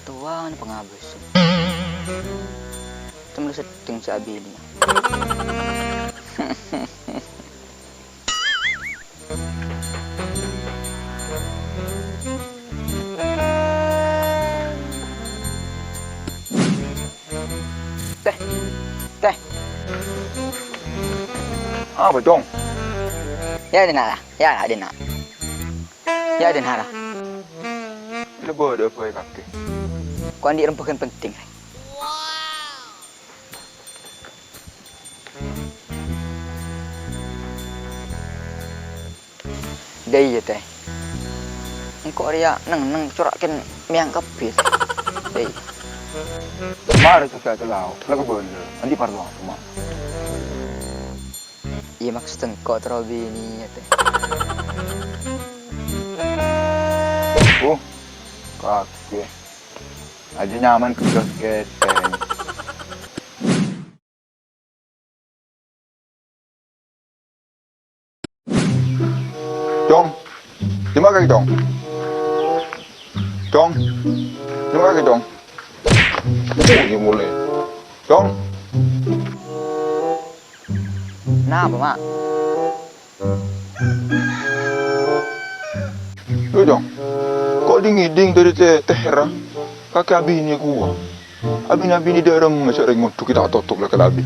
tuan pengabis. Cuma sedang sabi ini. Teh, teh. Apa dong? Ya ada nak, ya ada nak. Ya ada nak. Lebo ada apa kaki? Kau andi rempukan penting. Day ya teh. Engkau dia neng corakin miang kapit. Day. Mari kita telau, lagu boleh. Andi parlo apa mak? Iya maksud engkau terlebih ini ya teh. Oh, kaki. Aja nyaman kerja keteng. Dong, di mana dong? Dong, di mana dong? Oh, ini mulai. Dong, Nah apa mak? lu dong. Kok dingiding dari tehera? Kakek abi ini gua. Abi ini daerah masih ring untuk kita tutup lah ke abi.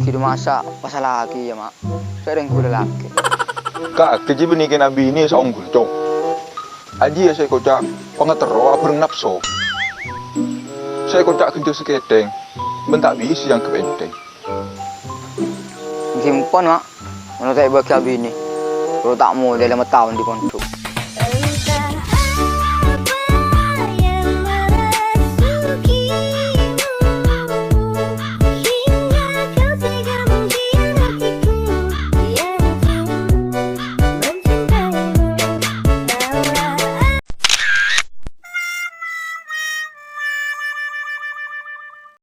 Kidu masa pasal lagi ya mak. Sering kuda laki. Kak, keji benikin abi ini seonggul cong. Aji ya saya kocak pengetero abeng nafsu. Saya kocak kerja seketeng. Bentak bisi yang kepenteng. Gimpon mak. Menurut saya bagi abi ini. Kalau tak mau dalam tahun di pondok.